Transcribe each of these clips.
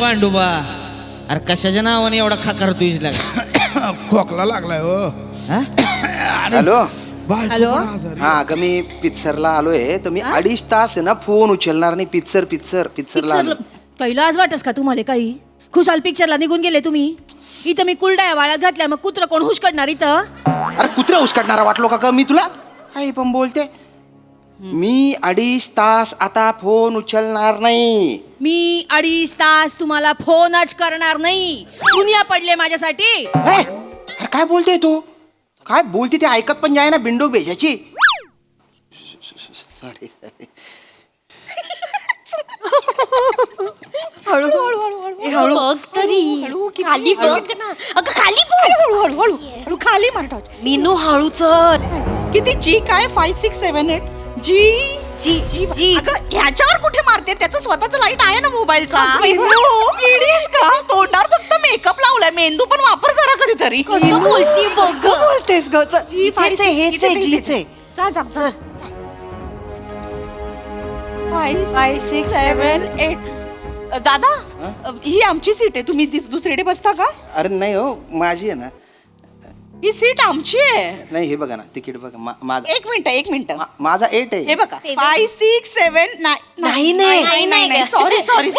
पांडुबा. अरे कशाच्या नावाने एवढा खाकार तुझी लागा? खोकला लागलाय हो. Hello hello. हा अगं मी पिक्चरला आलोय तर मी 2.5 तास आहे ना फोन उचलणार नाही. पिक्चरला आलो. पहिलं आज वाटस का तुम्हाला काही? खुशाल पिक्चरला निघून गेले तुम्ही. इथं मी कुलडाया वाळ्यात घातल्या, मग कुत्र कोण हुशकडणार इथं? अरे कुत्रा उचकटणारा वाटलो का मी तुला? काही पण बोलते. मी 2.5 तास आता फोन उचलणार नाही. मी 2.5 तास तुम्हाला फोनच करणार नाही. दुनिया पडले माझ्यासाठी. अरे काय बोलते तू? काय बोलते ते ऐकत पण जाय ना बिंडोक भेजायची. सॉरी हळू हळू हळू हळू बघ तरी खाली बघ ना. अगं खाली बघ. हळू हळू हळू हळू खाली मारतो. मीनू हळू चल. किती जी काय 5 6 7 8 जी जी जी अगं ह्याच्यावर कुठे मारते? त्याचं स्वतःचं लाईट आहे ना मोबाईलचा. इडीस का? तोंडावर फक्त मेकअप लावलाय. मेंदू पण वापर जरा कधीतरी. कसं बोलती बघ. कसं बोलतेस ग? जी, five, हेच six, आहे, हेच किती आहे, ते? जीच आहे. जा जा जा. 5 Five, 6 six, 7 8 दादा ही आमची सीट आहे. तुम्ही दुसरीकडे बसता का? अरे नाही हो माझी आहे ना. ही सीट आमची आहे. नाही हे बघा ना तिकीट बघा माझा एक मिनिट माझा 8 आहे. हे बघा 5 6 7 नाही, नाही. नाही. सॉरी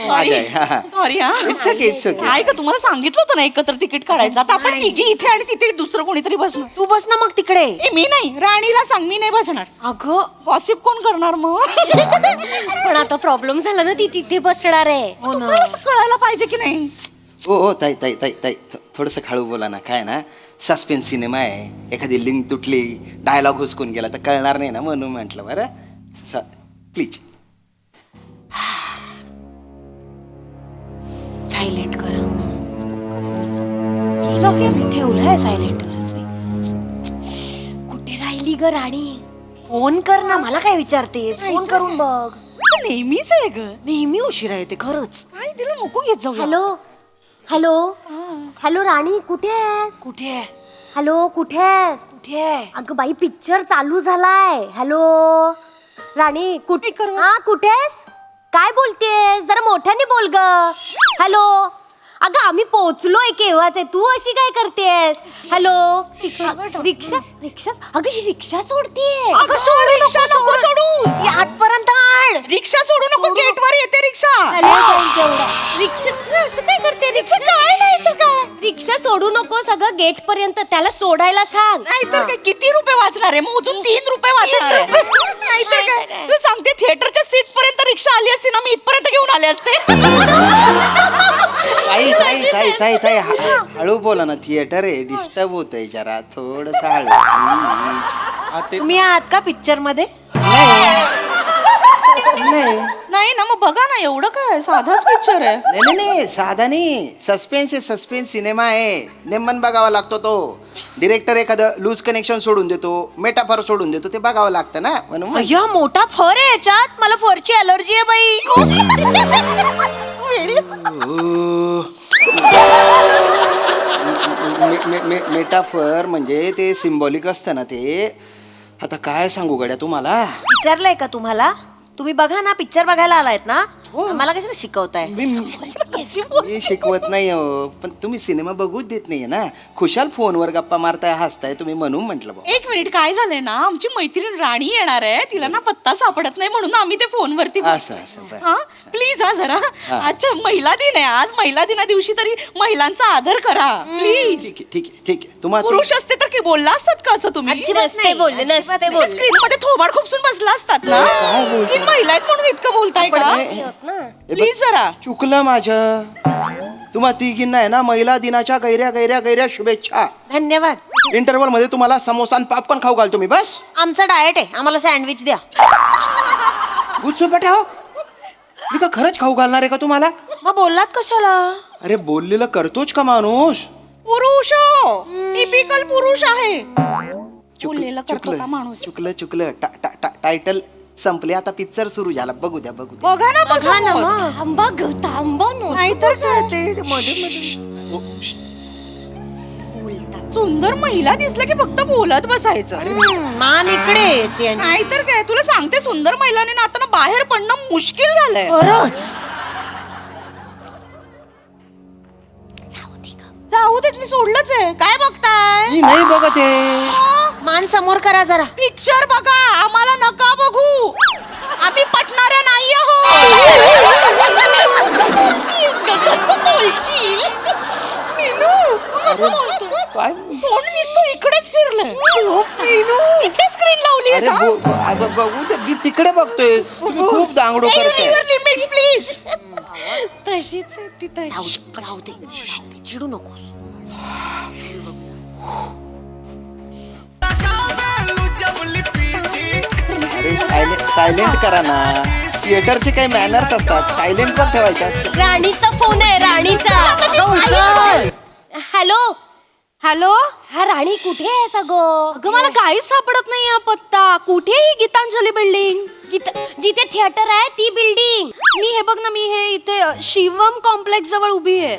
माझा आहे, हा, हा. सॉरी हा. It's okay, it's okay. काय का तुम्हाला सांगितलं होतं ना एकत्र तिकीट काढायचं. आता आपण तिघी इथे आणि तिथे दुसरं कोणीतरी बसणार. तू बस ना मग तिकडे. मी नाही. राणीला सांग मी नाही बसणार. अगं गॉसिप कोण करणार मग? पण आता प्रॉब्लेम झाला ना, ती तिथे बसणार आहे. तुम्हाला असं कळायला पाहिजे की नाही? हो ताई ताई ताई ताई थोडंसं खाळू बोला ना. काय ना सस्पेन्स सिनेमा आहे. एखादी लिंक तुटली डायलॉग हुसकून गेला तर कळणार नाही ना म्हणून म्हटलं. बरं प्लीज सायलेंट कर. ठेवलंय सायलेंटवरच मी. कुठे राहिली ग राणी? फोन कर ना. मला काय विचारतेस? फोन करून बघ. नेहमीच आहे ग. नेहमी उशिरा येते खरंच. काय तिला नको घेत जाऊ. हॅलो हॅलो हॅलो राणी कुठे आहेस? कुठे आहे? हॅलो कुठे आहेस? कुठे आहे? अगं बाई पिक्चर चालू झालाय. हॅलो राणी कुठे? हा कुठे आहेस? काय बोलतेस? जरा मोठ्याने बोल ग. हॅलो अगं आम्ही पोहोचलोय केव्हाच आहे. तू अशी काय करतेस? हॅलो रिक्षा रिक्षा अगं ही रिक्षा सोडतीये. अगं सोडू नको सोडू. आजपर्यंत आण. रिक्षा सोडू नको. गेटवर येते रिक्षा. रिक्षा असं काय करते? रिक्षा काय नाही तर काय? रिक्षा सोडू नको. सगळं गेट पर्यंत त्याला सोडायला सांग. नाहीतर काय किती रुपये वाचणार आहे? मोजून 3 रुपये वाचणार आहे. नाहीतर काय? तू सांगते थिएटरच्या सीट पर्यंत रिक्षा आली असती ना, मी इथपर्यंत घेऊन आले असते. ताई ताई ताई ताई ताई हळू बोला ना. थिएटर आहे डिस्टर्ब होतंय जरा. थोडंसं हळू प्लीज. तुम्ही आहात का पिक्चर मध्ये? नाही नाही ना मग बघा ना. एवढं काय साधाच पिक्चर आहे. नाही नाही साधा नाही. सस्पेन्स आहे. सस्पेन्स सिनेमा आहे. नेमन बघावा लागतो तो. डिरेक्टर एखादं लूज कनेक्शन सोडून देतो, मेटाफर सोडून देतो. ते बघावं लागतं ना म्हणून. अय्या मोठा फर आहे याच्यात. मला फरची अलर्जी आहे बाई. मेटाफर म्हणजे ते सिम्बॉलिक असतं ना ते. आता काय सांगू गड्या तुम्हाला. विचारलंय का तुम्हाला? तुम्ही बघा ना. पिक्चर बघायला आलायत ना. मला कशाला शिकवताय? मी शिकवत नाही हो. पण तुम्ही सिनेमा बघूच देत नाहीये ना. खुशाल फोनवर गप्पा मारताय हसताय तुम्ही म्हणून म्हटलं. एक मिनिट काय झालंय ना, आमची मैत्रीण राणी येणार आहे. तिला ना पत्ता सापडत नाही म्हणून आम्ही ते फोनवरती असं बरं. हा प्लीज हा जरा. आजच्या महिला दिन आहे. आज महिला दिना दिवशी तरी महिलांचा आदर करा प्लीज. ठीक आहे ठीक आहे ठीक आहे. तुम्हाला पुरुष असते तर काही बोलला असतात का असं तुम्ही? नसते बोलले नसते बोलले. स्क्रीन मध्ये थोबाड खोपसून बसला असतात ना. ही महिला आहेत म्हणून इतकं बोलताय का? प्लीज जरा. चुकलं माझं. तुम्हा तिघींना आहे ना महिला दिनाच्या गैऱ्या शुभेच्छा. धन्यवाद. इंटरव्हल मध्ये तुम्हाला समोसा आणि पॉपकॉर्न खाऊ घालतो मी. बस आमचं डाएट आहे. आम्हाला सँडविच द्या. गुच्छ मी का खरंच खाऊ घालणार आहे का तुम्हाला? मग बोललात कशाला? अरे बोललेलं करतोच का माणूस. पुरुष टिपिकल पुरुष आहे. बोललेलं करतो का माणूस? चुकलं टायटल संपले. आता पिक्चर सुरू झाला. बघू द्या बघा ना बघा ना मग. थांबा ग थांबा नो. नाहीतर काय ते मध्ये सुंदर महिला दिसलं की फक्त बोलत बसायचं. मान इकडे. नाहीतर काय? तुला सांगते सुंदर महिलाने ना आता बाहेर पडणं मुश्किल झालंय. खरंच. राहू देच मी सोडलंच आहे. काय बघताय? मी नाही बघत आहे. मान समोर करा जरा. पिक्चर बघा, आम्हाला नका बघू. आम्ही पटणाऱ्या नाही आहोत. काय कोण दिसतो इकडेच फिरलंय. इथे स्क्रीन लावली अरे बघू दे, मी तिकडे बघतोय. तुम्ही खूप दांगडो करताय. Limits please. तशीच आहे ती तशी. राहू दे चिडू नकोस. अरे सायलेंट करा ना. थिएटरचे काही मॅनर्स असतात, सायलेंट पण ठेवायचे असतात. राणीचा फोन आहे राणीचा. Hello hello. हा राणी कुठे आहे सगळं? अगं मला काहीच सापडत नाही हा पत्ता. कुठे ही गीतांजली बिल्डिंग? जिथे थिएटर आहे ती बिल्डिंग. मी हे बघ ना, मी हे इथे शिवम कॉम्प्लेक्स जवळ उभी आहे.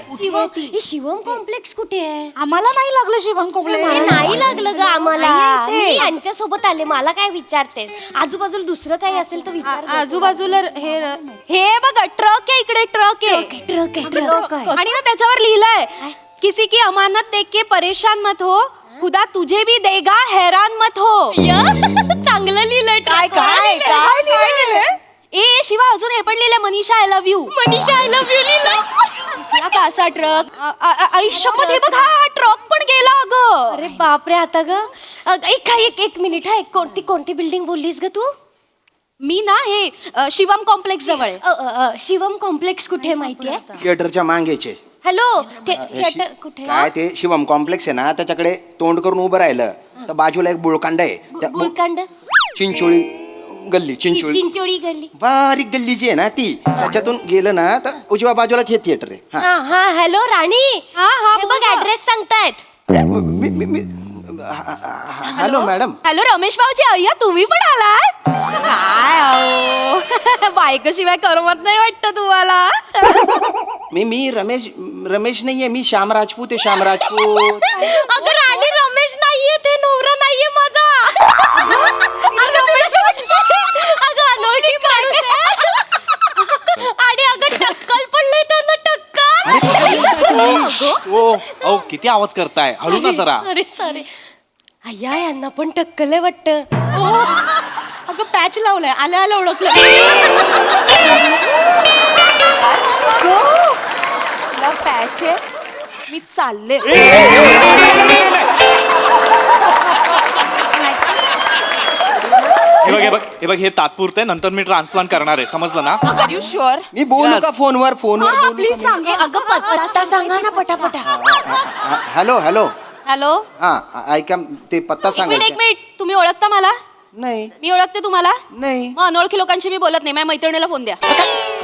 हे शिवम कॉम्प्लेक्स कुठे आहे? आम्हाला नाही लागलं शिवण हे कॉम्प्लेक्स. नाही लागलं ग आम्हाला. नाही येते. मी यांच्या सोबत आले. मला काय विचारते? आजूबाजूला दुसरं काही असेल तर विचार. आजूबाजूला हे बघ ट्रक आहे इकडे. ट्रक आहे. ट्रक आहे ट्रक आहे. आणि ना त्याच्यावर लिहिलंय, किसी की अमानत देख के परेशान मत हो, खुदा तुझे भी देगा हैरान मत हो. चांगलं लिहिलंय. काय काय काय ए शिवा, अजून हे पण लिहिलंय, Manisha I love you. Manisha I love you लिहिलंय. दिसला का असा ट्रक? आयुष्यपत हे बघ, हा ट्रक पण गेला अगं. अरे बापरे. आता ग एक मिनिट. हा कोणती बिल्डिंग बोललीस ग तू? मी ना हे शिवम कॉम्प्लेक्स जवळ आहे. शिवम कॉम्प्लेक्स कुठे माहितीये? थिएटरच्या मागेचे. हॅलो थिएटर कुठे? काय ते शिवम कॉम्प्लेक्स आहे ना, त्याच्याकडे तोंड करून उभं राहिलं तर बाजूला एक बुळकांड आहे. त्या बुळकांड. चिंचोळी गल्ली. चिंचोळी गल्ली. बारीक गल्ली जी आहे ना ती, त्याच्यातून गेलं ना तर उजव्या बाजूलाच हे थिएटर आहे. हा. हा हा. हॅलो राणी. हा, हे बोल बघ ना. ऍड्रेस सांगतायत. Hello madam. हॅलो रमेश भाऊजी, अय्या तुम्ही पण आलात? काय अहो, बायकोशिवाय करमत नाही वाटतं तुम्हाला? मी रमेश नाहीये, मी श्याम राजपूत आहे. श्याम राजपूत. अगं राणी, रमेश नाहीये ते. नवरा नाहीये माझा. अगं अनोळखी माणूस आहे. आणि अगं टक्कल पडलंय त्यांना. टक्कल. ओ किती आवाज करताय, हळू ना जरा. सॉरी. अय्या, यांना पण टक्कल आहे वाटतं. अगं पॅच लावलाय. आल्या ओळखलं. पॅच आहे. मी चालले. हे बघ हे तात्पुरतं आहे, नंतर मी ट्रान्सप्लांट करणार आहे, समजलं ना? R you sure? मी बोलू का फोनवर बोलू प्लीज का सांगा. अगं पत्ता सांगा ना पटापटा. मी? Hello hello. हॅलो. हा ऐका, ते पत्ता एक सांगायचा. मिनिट. तुम्ही ओळखता मला? नाही मी ओळखते तुम्हाला? नाही. मग अनोळखी लोकांशी मी बोलत नाही. माझ्या मैत्रिणीला फोन द्या.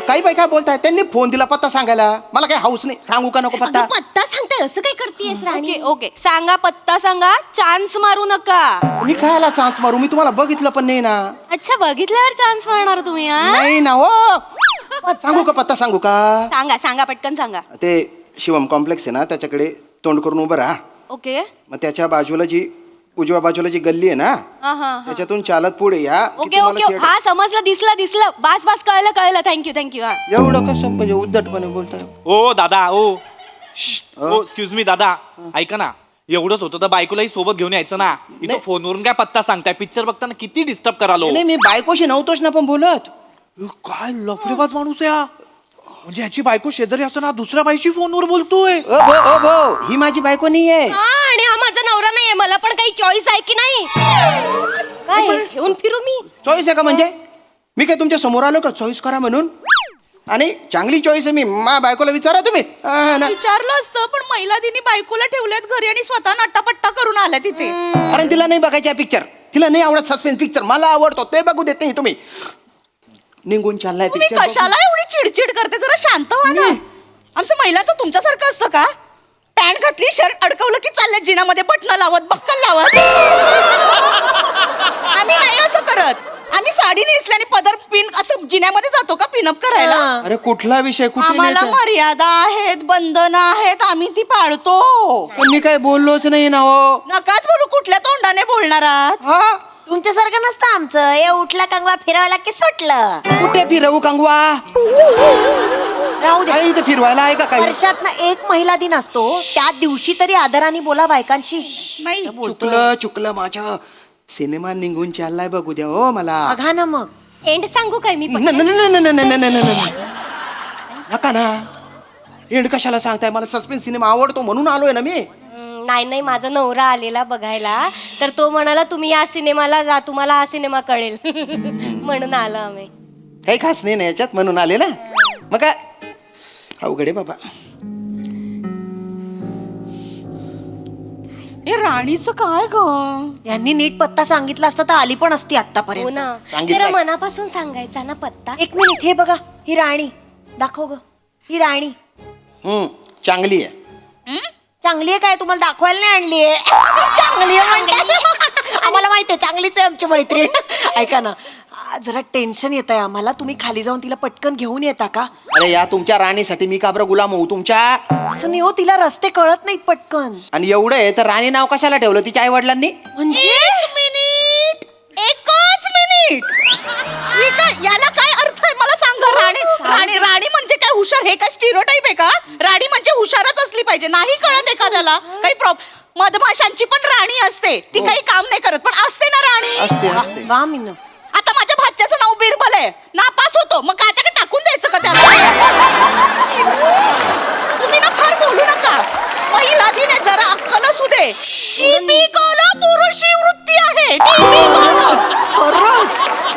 काही बाई काय बोलताय? त्यांनी फोन दिला पत्ता सांगायला. मला काय हाऊस नाही. सांगू का नको पत्ता? पत्ता सांगताय असं काय करतेस राणी? ओके ओके सांगा, पत्ता सांगा. चान्स मारू नका. मी खायला चान्स मारू? मी तुम्हाला बघितलं पण नाही ना. अच्छा, बघितल्यावर चान्स मारणार तुम्ही? हा, नाही ना हो. सांगू का पत्ता सांगू का? सांगा सांगा पटकन सांगा. ते शिवम कॉम्प्लेक्स आहे ना, त्याच्याकडे तोंड करून उभं राहा. ओके. मग त्याच्या बाजूला उजव्या बाजूला जी गल्ली आहे ना, हा हा. त्याच्यातून चालत पुढे या की ओके तुम्हाला ओके. theater- हा समजलं, दिसलं. बास कळलं. थँक्यू. हा. एवढं कसं म्हणजे उद्धटपणे बोलताय? ओ दादा, ओ एक्सक्यूज मी दादा, ऐका ना. एवढंच होतं तर बायकोलाही सोबत घेऊन यायचं ना. इथं नाही. फोनवरून काय पत्ता सांगताय? पिक्चर बघताना किती डिस्टर्ब करालो. नाही, मी बायकोशी नव्हतोच ना पण बोलत. काय लफडेबाज माणूस आहे हा. म्हणजे ह्याची बायको शेजारी असताना दुसऱ्या बाईची फोनवर बोलतोय. ओ भो, ही माझी बायको नाहीये. आणि हा माझा नवरा नाहीये. मला पण काही चॉईस आहे की नाही? काय घेऊन फिरू मी? चॉईस आहे का म्हणजे? मी काय तुमच्या समोर आलो का चॉईस करा म्हणून? आणि चांगली चॉईस आहे. मी बायकोला विचारा तुम्ही. ना. विचारलं असतं, पण महिला दिनी बायकोला ठेवल्यात घरी आणि स्वतः नट्टापट्टा करून आल्या तिथे. कारण तिला नाही बघायचा पिक्चर. तिला नाही आवडत सस्पेन्स पिक्चर. मला आवडतो, ते बघू देत नाही तुम्ही. निघून चाललाय तुम्ही पिक्चर. कशाला एवढी चिडचिड करते? जरा शांत व्हा ना. आमचं महिलांचं तुमच्यासारखं असतं का? पॅन्ट घातली, शर्ट अडकवलं की चाललंय जिनामध्ये बटणं लावत, बक्कल लावत. आम्ही नाही असं करत. आम्ही साडी नेसल्याने पदर पिन असं जिन्यामध्ये जातो का पिनअप करायला? अरे कुठला विषय? कुठे आम्हाला नेतं? मर्यादा आहेत, बंधनं आहेत, आम्ही ती पाळतो. पण मी काय बोललोच नाही ना हो. नकाच बोलू. कुठल्या तोंडाने बोलणार आहात? हा, तुमच्यासारखं नसतं आमचं. हे उठला कंगवा फिरवला की सुटलं. कुठे फिरवू कंगवा? राहू दे. काय इथे फिरवायला आहे का काही? वर्षातनं एक महिला दिन असतो, त्या दिवशी तरी आदराने बोला बायकांशी. नाही चुकलं माझ्या. सिनेमा निघून चाललाय बघ उद्या हो मला. बघा ना मग. एंड सांगू काय मी पण? नका ना. एंड कशाला सांगताय? मला सस्पेन्स सिनेमा आवडतो म्हणून आलोय ना मी. नाही नाही, माझा नवरा आलेला बघायला, तर तो म्हणाला तुम्ही या सिनेमाला जा, तुम्हाला हा सिनेमा कळेल. म्हणून आलो आम्ही. काही खास नाही ना याच्यात म्हणून आले ना. मग काय अवघड आहे बाबा. हे राणीचं काय ग? यांनी नीट पत्ता सांगितला असता तर आली पण असती हो आतापर्यंत. ना, सांगितलंय. जरा मनापासून सांगायचा ना पत्ता. एक मिनिट, हे बघा, ही राणी दाखव ग. ही राणी चांगली आहे. चांगली आहे काय? तुम्हाला दाखवायला नाही आणली आहे. चांगली आहे म्हणजे आम्हाला माहिती आहे चांगलीच आहे आमची मैत्रीण. ऐका ना, जरा टेन्शन येत आहे आम्हाला. तुम्ही खाली जाऊन तिला पटकन घेऊन येता का? अरे या तुमच्या राणीसाठी मी का बरं गुलाम होऊ तुमच्या? असं नाही हो, तिला रस्ते कळत नाहीत पटकन. आणि एवढं आहे तर राणी नाव कशाला ठेवलं तिच्या आई वडिलांनी? म्हणजे एकच मिनिट. याला काय अर्थ आहे मला सांगा. राणी राणी राणी म्हणजे काय हुशार? हे काय स्टिरियोटाइप आहे का? राणी म्हणजे हुशारच असली पाहिजे. नाही कळत एखाद्याला काही मधमाशांची पण राणी असते. ती काही काम नाही करत पण असते ना राणी. असते. वा मीन. आता माझ्या भाच्याचं नाव बिरबल आहे, नापास होतो, मग काय त्याला टाकून द्यायचं का त्याला? तुम्ही ना फार बोलू नका. महिला दिन आहे, जरा अक्कल असू दे. पुरुषी वृत्ती आहे.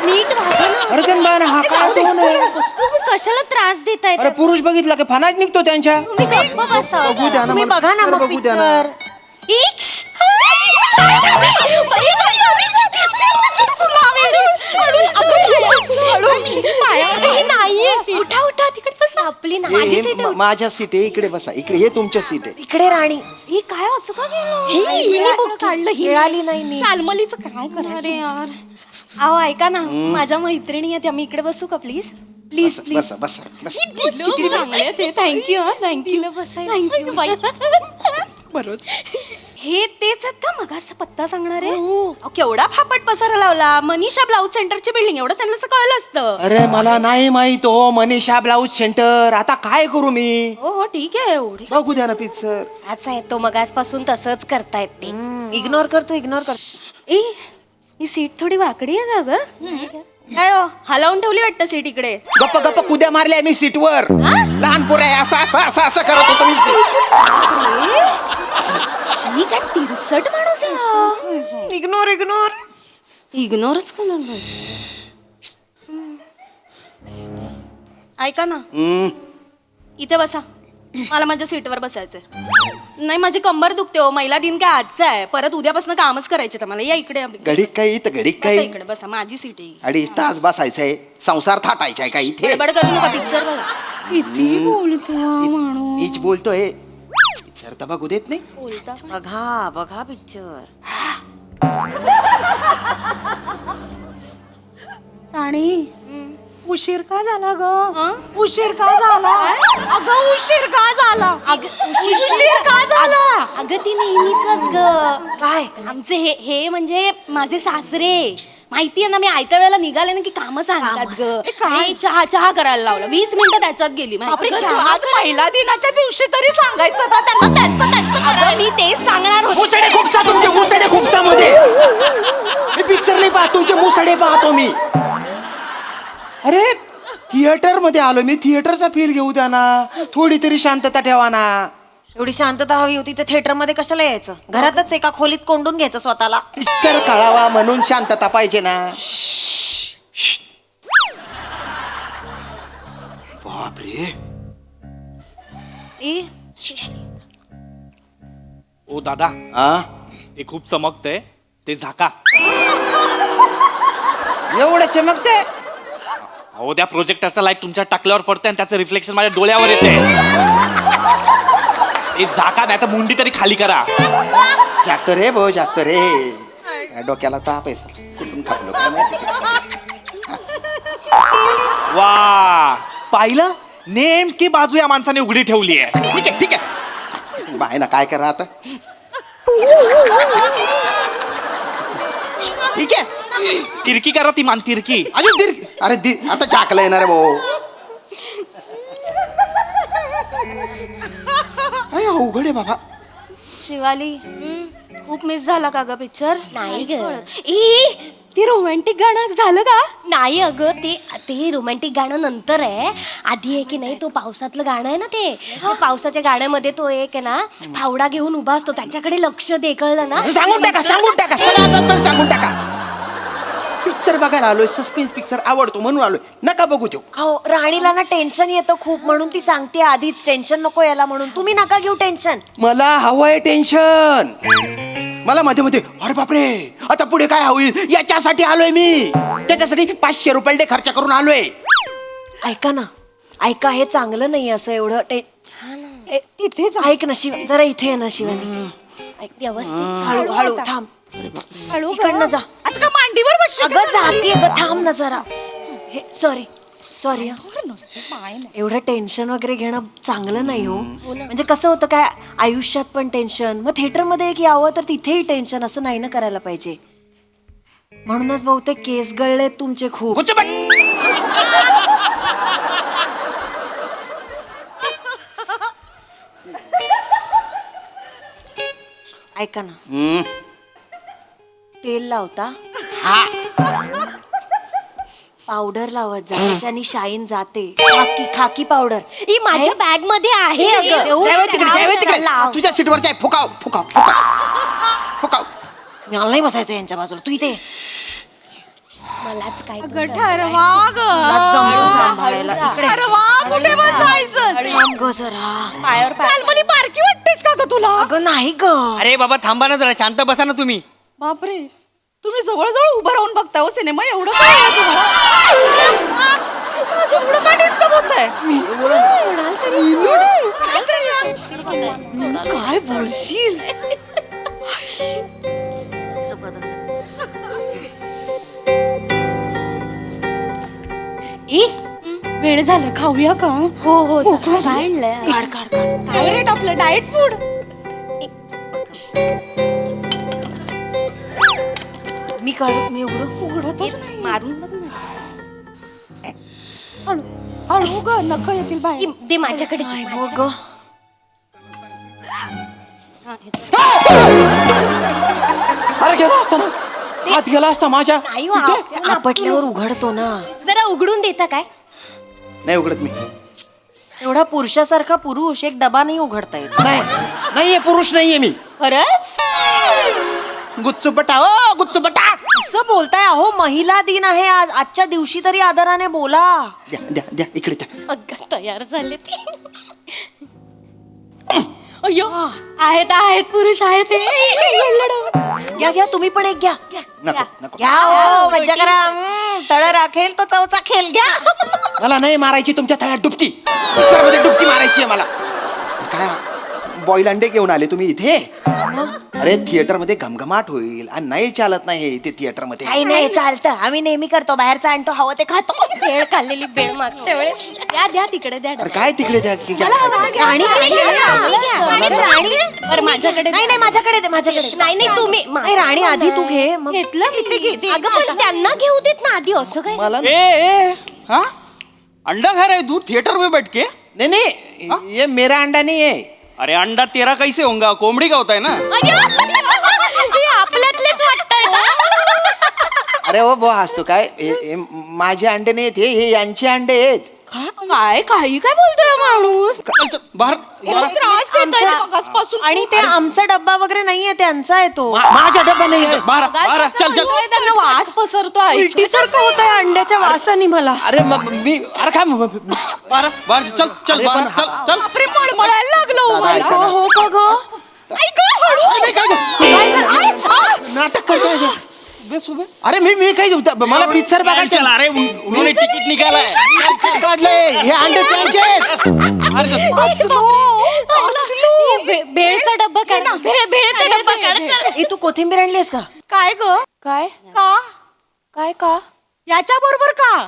नीट वागा ना. अरे त्यांना हा काय टोन आहे? तुम्ही कशाला त्रास देताय? अरे पुरुष बघितला की फनाट निघतो त्यांच्या. तुम्ही गप्प बसा. बघू द्या ना तुम्ही मला. बघा ना मग बघू द्या ना. पिक्चर. नाहीये. उठा उठा, तिकडे बसा. आपली हे माझ्या सीट आहे, इकडे बसा. इकडे हे तुमच्या सीट आहे. इकडे राणी. ही काय असं का केलं? हिने बुक काढलं, हिळाली नाही मी. शालमलीचं काय करायचं? अरे यार, अहो ऐका ना, माझ्या मैत्रिणी आहेत, आम्ही इकडे बसू का प्लीज? Please please. बसा बसा बसा. किती चांगले ते. थँक्यू थँक्यू बरोबर. हे तेच आहेत का मग असं पत्ता सांगणारे? अहो, केवढा फापट पसारा लावला. मनीषा ब्लाऊज सेंटरची बिल्डिंग, एवढं त्यांना असं कळलं असतं. अरे मला नाही माहित हो मनीषा ब्लाऊज सेंटर. आता काय करू मी? हो हो ठीक आहे. एवढी बघू द्या ना पिक्चर. अच्छा आहे तो, मगासपासून तसंच करतायत ते. इग्नोर करतो, इग्नोर करतो. ए, ही सीट थोडी वाकडी आहे का ग? काय हो, हलवून ठेवली वाटतं सीट इकडे. गप्प गप्प कुद्या मारल्या मी सीटवर. लहान पोर आहे असं असं असं असं करत होतो मी सीट. शी, काय तिरसट माणूस आहे. Ignore ignore. इग्नोरच करणार नाही. ऐका ना, इथे बसा. मला माझ्या सीटवर बसायचंय. नाही, माझी कंबर दुखते हो. महिला दिन काय आजचा आहे? परत उद्यापासून कामच करायचे तर मला. या इकडे. घडीक काही तर घडीक बसा काही. इकडे बसा, माझी सीट आहे. 2.5 तास बसायचंय. संसार थाटायचाय का इथे? गडबड करू नका, पिक्चर बघा. किती बोलतो माणूस. मीच बोलतोय. पिक्चर तर बघू देत नाही. बोलता पण. बघा बघा पिक्चर. राणी, उशीर का झाला ग? उशीर का झाला? अगं उशीर का झाला? उशीर का झाला? अगं ती नेहमीच ग. काय? आमचे हे म्हणजे माझे सासरे. माहितीये ना, मी आयत्या वेळेला निघाले ना की कामं सांगतात ग. आणि चहा करायला लावलं. 20 मिनिटं त्याच्यात गेली. आज महिला दिनाच्या दिवशी तरी सांगायचं ना त्यांना. त्यांचं अगं मी तेच सांगणार होते. मुसडे खुपसा तुमचे, मुसडे खुपसामध्ये. मी पिक्चर नाही पाहत, तुमचे मुसडे पाहतो मी. अरे थिएटर मध्ये आलो मी. थिएटरचा फील घेऊ द्या ना. थोडी तरी शांतता ठेवा ना. एवढी शांतता हवी होती तर थिएटर मध्ये कशाला यायचं? घरातच एका खोलीत कोंडून घ्यायचं स्वतःला. पिक्चर कळावा म्हणून शांतता पाहिजे ना. बापरे. ए, ओ दादा, आ हे खूप चमकतंय. ते झाका. एवढं चमकते? अहो, त्या प्रोजेक्टरचा लाईट तुमच्या टाकल्यावर पडतंय आणि त्याचं रिफ्लेक्शन माझ्या डोळ्यावर येते. हे झाका, नाही तर मुंडी तरी खाली करा. जागतो रे भाऊ, जागतो रे. काय डोक्याला ताप आहे सर. कुठून खापलो काय माहिती. वा, पाहिलं? नेमकी बाजू या माणसाने उघडी ठेवली आहे. ठीक आहे ठीक आहे. बाय ना, काय करा आता. ठीक आहे. तिरकी करा ती मान, तिरकी. अरे आता झाकलं येणार भाऊ. अवघड आहे बाबा. शिवाली खूप मिस झाला का ग पिक्चर? नाही ग. ते रोमॅन्टिक गाणं झालं का? नाही अगं ते रोमॅन्टिक गाणं नंतर आहे. आधी आहे की नाही तो पावसातलं गाणं आहे ना ते पावसाच्या गाण्यामध्ये तो एक आहे ना फावडा घेऊन उभा असतो त्याच्याकडे लक्ष दे कळलं ना. सांगून टाका सगळा सस्पेन्स सांगून टाका. पिक्चर बघायला आलोय, सस्पेन्स पिक्चर आवडतो म्हणून आलोय, नका बघू तो. हो राणीला ना टेन्शन येतं खूप म्हणून ती सांगते आधीच टेन्शन नको याला म्हणून. तुम्ही नका घेऊ टेन्शन. मला हवंय टेन्शन. मला मध्ये मध्ये अरे बापरे आता पुढे काय होईल याच्यासाठी आलोय मी. त्याच्यासाठी 500 रुपये खर्च करून आलोय. ऐका ना ऐका हे चांगलं नाही असं एवढं इथेच ऐक ना शिव जरा इथे ये ना शिवानी. व्यवस्थित हळू हळू थांब. हळू इकडनं जा. आता का मांडीवर बसली अगं जाती अगं थांब ना जरा. हे सॉरी एवढं टेन्शन वगैरे घेणं चांगलं नाही हो. म्हणजे कसं होतं काय आयुष्यात पण टेन्शन मग थिएटरमध्ये एक यावं तर तिथेही टेन्शन असं नाही ना करायला पाहिजे. म्हणूनच बहुतेक केस गळले तुमचे खूप. गुच्चबट. ऐका ना तेल लावता पावडर लावत जा त्याच्यानी शाईन जाते. खाकी पावडर ही माझ्या बॅग मध्ये आहे अगं. तिकडे लाव. तुझ्या सीटवरच्या फुकाव फुकाव फुकाव. मला नाही बसायचं यांच्या बाजूला. तू इथे मलाच काय ठरवा ग. सांभाळायला इकडे ठरवा कुठे बसायचं ते. थांब ग जरा. पायावर पाय. शालमली बारकी वाटतेस का ग तुला? अगं नाही ग. अरे बाबा थांबा ना जरा शांत बसा ना तुम्ही. बापरे तुम्ही जवळजवळ उभं राहून बघताय हो सिनेमा. एवढं काय आहे तुम्हाला? एवढं काय डिस्टर्ब होतंय? काय बोलशील. वेळ झाला खाऊया का? हो काय रेट आपलं डाएट फूड? मी उघडतच नाही. मारून बघ ना. हळू हळू ग नख येतील बाहेर. दे माझ्याकडे. हो ग. अरे गेला असता ना हात गेला असता माझ्या. नाही हो, इथे? आपटल्यावर उघडतो ना. जरा उघडून देता काय? नाही उघडत मी. एवढा पुरुषासारखा पुरुष एक डबा नाही उघडता येत. नाहीये पुरुष नाहीये मी. खरंच? गुच्चबटा ओ गुच्चबटा. असं बोलताय अहो महिला दिन आहे आज. आजच्या दिवशी तरी आदराने बोला. द्या द्या द्या इकडे द्या. अगं तयार झाले ते. अय्यो आहेत पुरुष आहेत हे. घ्या तुम्ही पण एक घ्या. नको नको. घ्या हो मज्जा करा. तळ राखेल तो चवचा खेळ घ्या. मला नाही मारायची तुमच्या तळ्यात डुबकी. पिक्चरमध्ये डुबकी मारायची आहे मला. काय बॉईल अंडे घेऊन आले तुम्ही इथे? अरे थिएटर मध्ये घमघमाट होईल आणि नाही चालत नाही इथे थिएटर मध्ये. काही नाही चालतं आम्ही नेहमी करतो. बाहेरचा आणतो हवं ते खातो. भेळ खाल्लेली भेळ मागच्या वेळेस. द्या तिकडे द्या. अरे काय तिकडे द्या की घ्या. राणी बरं माझ्याकडे नाही माझ्याकडे दे माझ्याकडे. नाही तुम्ही नाही राणी आधी तू घे मग. घेतलं मी. अगं पण त्यांना घेऊ देत ना आधी. असं काय? मला ए हाँ अंडा खा रहे तू थिएटर में बैठ के? नहीं ये मेरा अंडा नहीं है. अरे अंडा तेरा कैसे होगा कोंबड़ी का होता है ना. हे आपल्यातलेच वाटतंय ना. अरे ओ बो हसतो काय हे माझे अंडे नाही आहेत हे यांचे अंडे आहेत. काय काही काय बोलतोय हा माणूस? चल चल बाहर बाहर. त्रास देताय मगाचपासून. आणि ते आमचा डब्बा वगैरे नाहीये त्यांचा आहे तो. माझा डबा नाही आहे. बाहर बाहर चल चल. म्हणतोय, त्यांना वास पसरतोय. उलटीसारखं होत आहे अंड्याच्या वासाने मला. अरे मी अरे काय बाहर बाहर चल चल अरे बाहर पण चल चल. बापरे मळमळायला लागलं हो दादा, मला. ऐका ना. हो का ग. ऐक हळू. नाटक करतोय. अरे मी काही मला पिक्चर चल बघायचं. अरे उन्होंने टिकट निकाला है. काढलंय हे अंडे त्यांचे आहेत. भेळचा डब्बा काढ. भेळचा डब्बा काढ. चल. ए तू कोथिंबीर आणलीस का. काय ग काय का काय का याच्या बरोबर का